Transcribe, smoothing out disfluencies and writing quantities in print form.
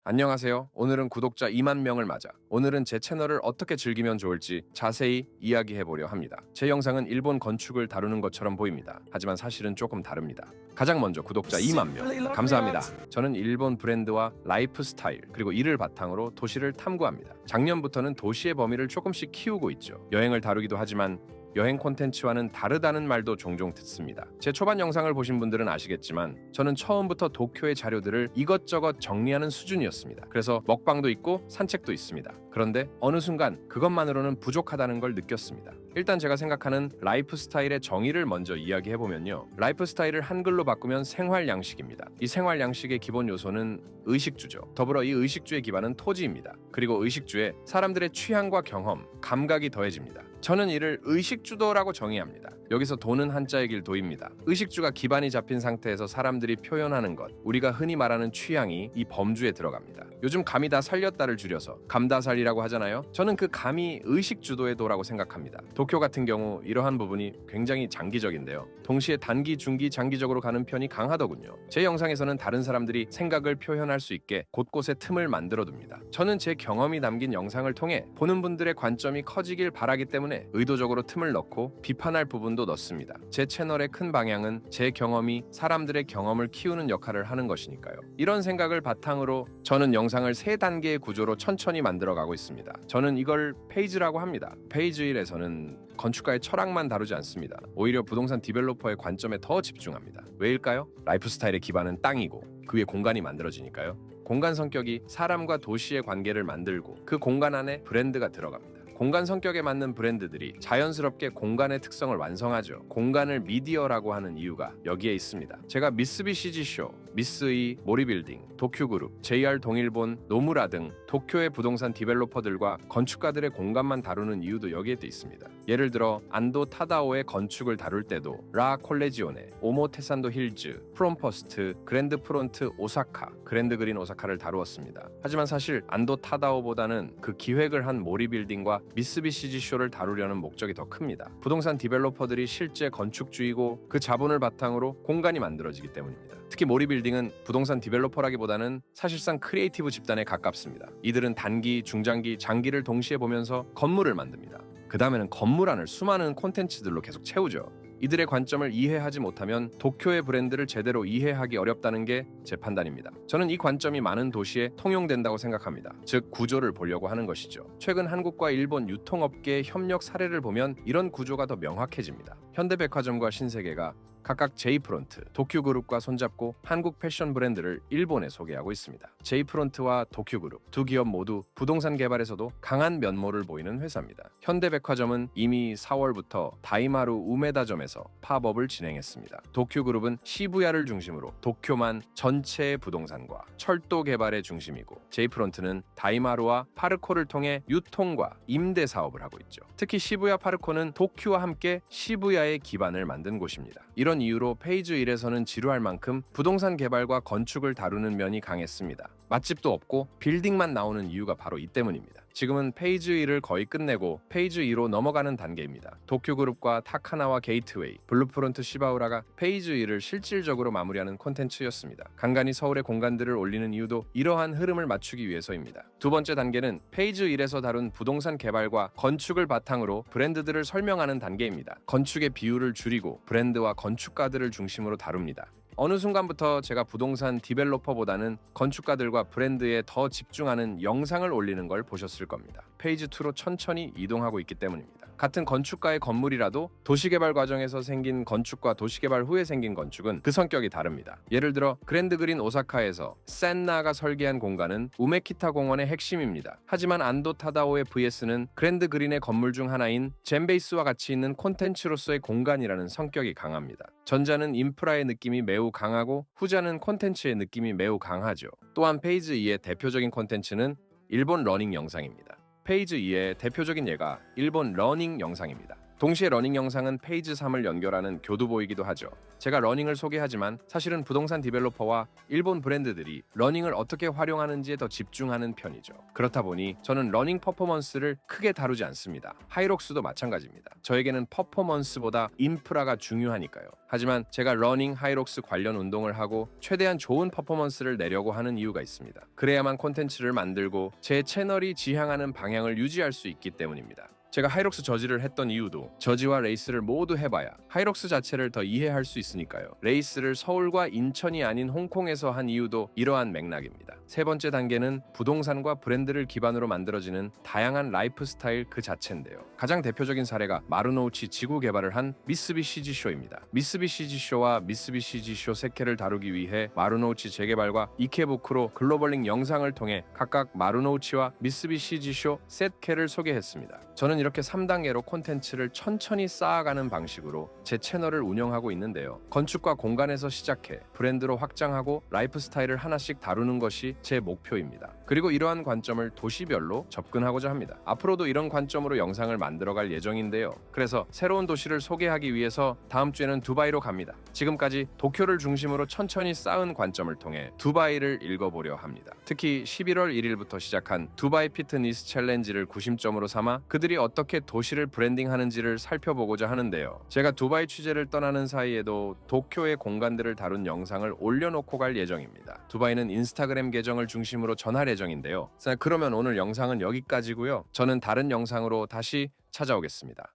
안녕하세요. 오늘은 구독자 2만 명을 맞아 오늘은 제 채널을 어떻게 즐기면 좋을지 자세히 이야기해 보려 합니다. 제 영상은 일본 건축을 다루는 것처럼 보입니다. 하지만 사실은 조금 다릅니다. 가장 먼저 구독자 2만 명 감사합니다. 저는 일본 브랜드와 라이프 스타일 그리고 이를 바탕으로 도시를 탐구합니다. 작년부터는 도시의 범위를 조금씩 키우고 있죠. 여행을 다루기도 하지만 여행 콘텐츠와는 다르다는 말도 종종 듣습니다. 제 초반 영상을 보신 분들은 아시겠지만 저는 처음부터 도쿄의 자료들을 이것저것 정리하는 수준이었습니다. 그래서 먹방도 있고 산책도 있습니다. 그런데 어느 순간 그것만으로는 부족하다는 걸 느꼈습니다. 일단 제가 생각하는 라이프 스타일의 정의를 먼저 이야기해보면요. 라이프 스타일을 한글로 바꾸면 생활 양식입니다. 이 생활 양식의 기본 요소는 의식주죠. 더불어 이 의식주의 기반은 토지입니다. 그리고 의식주에 사람들의 취향과 경험, 감각이 더해집니다. 저는 이를 의식주도라고 정의합니다. 여기서 도는 한자의 길 도입니다. 의식주가 기반이 잡힌 상태에서 사람들이 표현하는 것, 우리가 흔히 말하는 취향이 이 범주에 들어갑니다. 요즘 감이 다 살렸다를 줄여서 감다살이라고 하잖아요. 저는 그 감이 의식주도의 도라고 생각합니다. 도쿄 같은 경우 이러한 부분이 굉장히 장기적인데요. 동시에 단기, 중기, 장기적으로 가는 편이 강하더군요. 제 영상에서는 다른 사람들이 생각을 표현할 수 있게 곳곳에 틈을 만들어둡니다. 저는 제 경험이 담긴 영상을 통해 보는 분들의 관점이 커지길 바라기 때문에 의도적으로 틈을 넣고 비판할 부분도 넣습니다. 제 채널의 큰 방향은 제 경험이 사람들의 경험을 키우는 역할을 하는 것이니까요. 이런 생각을 바탕으로 저는 영상을 3단계의 구조로 천천히 만들어가고 있습니다. 저는 이걸 페이지라고 합니다. 페이지 1에서는 건축가의 철학만 다루지 않습니다. 오히려 부동산 디벨로퍼의 관점에 더 집중합니다. 왜일까요? 라이프 스타일의 기반은 땅이고 그 위에 공간이 만들어지니까요. 공간 성격이 사람과 도시의 관계를 만들고 그 공간 안에 브랜드가 들어갑니다. 공간 성격에 맞는 브랜드들이 자연스럽게 공간의 특성을 완성하죠. 공간을 미디어라고 하는 이유가 여기에 있습니다. 제가 미쓰비시지쇼, 미쓰이, 모리빌딩, 도쿄그룹, JR 동일본, 노무라 등 도쿄의 부동산 디벨로퍼들과 건축가들의 공간만 다루는 이유도 여기에 또 있습니다. 예를 들어 안도 타다오의 건축을 다룰 때도 라 콜레지오네, 오모테산도 힐즈, 프롬퍼스트, 그랜드 프론트 오사카, 그랜드 그린 오사카를 다루었습니다. 하지만 사실 안도 타다오보다는 그 기획을 한 모리빌딩과 미쓰비시지쇼를 다루려는 목적이 더 큽니다. 부동산 디벨로퍼들이 실제 건축주이고 그 자본을 바탕으로 공간이 만들어지기 때문입니다. 특히 모리빌딩은 부동산 디벨로퍼라기보다는 사실상 크리에이티브 집단에 가깝습니다. 이들은 단기, 중장기, 장기를 동시에 보면서 건물을 만듭니다. 그 다음에는 건물 안을 수많은 콘텐츠들로 계속 채우죠. 이들의 관점을 이해하지 못하면 도쿄의 브랜드를 제대로 이해하기 어렵다는 게 제 판단입니다. 저는 이 관점이 많은 도시에 통용된다고 생각합니다. 즉 구조를 보려고 하는 것이죠. 최근 한국과 일본 유통업계의 협력 사례를 보면 이런 구조가 더 명확해집니다. 현대백화점과 신세계가 각각 J프론트, 도쿄그룹과 손잡고 한국 패션 브랜드를 일본에 소개하고 있습니다. J프론트와 도쿄그룹 두 기업 모두 부동산 개발에서도 강한 면모를 보이는 회사입니다. 현대백화점은 이미 4월부터 다이마루 우메다점에서 팝업을 진행했습니다. 도쿄그룹은 시부야를 중심으로 도쿄만 전체의 부동산과 철도 개발의 중심이고 J프론트는 다이마루와 파르코를 통해 유통과 임대 사업을 하고 있죠. 특히 시부야 파르코는 도쿄와 함께 시부야의 기반을 만든 곳입니다. 이런 이유로 페이지 1에서는 지루할 만큼 부동산 개발과 건축을 다루는 면이 강했습니다. 맛집도 없고 빌딩만 나오는 이유가 바로 이 때문입니다. 지금은 페이지 1을 거의 끝내고 페이지 2로 넘어가는 단계입니다. 도쿄그룹과 타카나와 게이트웨이, 블루프론트 시바우라가 페이지 1을 실질적으로 마무리하는 콘텐츠였습니다. 간간히 서울의 공간들을 올리는 이유도 이러한 흐름을 맞추기 위해서입니다. 두 번째 단계는 페이지 1에서 다룬 부동산 개발과 건축을 바탕으로 브랜드들을 설명하는 단계입니다. 건축의 비율을 줄이고 브랜드와 건축가들을 중심으로 다룹니다. 어느 순간부터 제가 부동산 디벨로퍼보다는 건축가들과 브랜드에 더 집중하는 영상을 올리는 걸 보셨을 겁니다. 페이지 2로 천천히 이동하고 있기 때문입니다. 같은 건축가의 건물이라도 도시개발 과정에서 생긴 건축과 도시개발 후에 생긴 건축은 그 성격이 다릅니다. 예를 들어 그랜드 그린 오사카에서 센나가 설계한 공간은 우메키타 공원의 핵심입니다. 하지만 안도 타다오의 VS는 그랜드 그린의 건물 중 하나인 젠베이스와 같이 있는 콘텐츠로서의 공간이라는 성격이 강합니다. 전자는 인프라의 느낌이 매우 강하고 후자는 콘텐츠의 느낌이 매우 강하죠. 또한 페이지 2의 대표적인 콘텐츠는 일본 러닝 영상입니다. 페이지 2의 대표적인 예가 일본 러닝 영상입니다. 동시에 러닝 영상은 페이지 3을 연결하는 교두보이기도 하죠. 제가 러닝을 소개하지만 사실은 부동산 디벨로퍼와 일본 브랜드들이 러닝을 어떻게 활용하는지에 더 집중하는 편이죠. 그렇다 보니 저는 러닝 퍼포먼스를 크게 다루지 않습니다. 하이록스도 마찬가지입니다. 저에게는 퍼포먼스보다 인프라가 중요하니까요. 하지만 제가 러닝, 하이록스 관련 운동을 하고 최대한 좋은 퍼포먼스를 내려고 하는 이유가 있습니다. 그래야만 콘텐츠를 만들고 제 채널이 지향하는 방향을 유지할 수 있기 때문입니다. 제가 하이록스 저지를 했던 이유도 저지와 레이스를 모두 해봐야 하이록스 자체를 더 이해할 수 있으니까요. 레이스를 서울과 인천이 아닌 홍콩에서 한 이유도 이러한 맥락입니다. 세 번째 단계는 부동산과 브랜드를 기반으로 만들어지는 다양한 라이프 스타일 그 자체인데요. 가장 대표적인 사례가 마루노우치 지구 개발을 한 미쓰비시지쇼입니다. 미쓰비시지쇼와 미쓰비시지쇼 세케를 다루기 위해 마루노우치 재개발과 이케부쿠로 글로벌링 영상을 통해 각각 마루노우치와 미쓰비시지쇼 셋케를 소개했습니다. 저는 이렇게 3단계로 콘텐츠를 천천히 쌓아가는 방식으로 제 채널을 운영하고 있는데요. 건축과 공간에서 시작해 브랜드로 확장하고 라이프 스타일을 하나씩 다루는 것이 제 목표입니다. 그리고 이러한 관점을 도시별로 접근하고자 합니다. 앞으로도 이런 관점으로 영상을 만들어갈 예정인데요. 그래서 새로운 도시를 소개하기 위해서 다음 주에는 두바이로 갑니다. 지금까지 도쿄를 중심으로 천천히 쌓은 관점을 통해 두바이를 읽어보려 합니다. 특히 11월 1일부터 시작한 두바이 피트니스 챌린지를 구심점으로 삼아 그들이 어떻게 도시를 브랜딩하는지를 살펴보고자 하는데요. 제가 두바이 취재를 떠나는 사이에도 도쿄의 공간들을 다룬 영상을 올려놓고 갈 예정입니다. 두바이는 인스타그램 계정을 중심으로 전할 예정인데요. 그러면 오늘 영상은 여기까지고요. 저는 다른 영상으로 다시 찾아오겠습니다.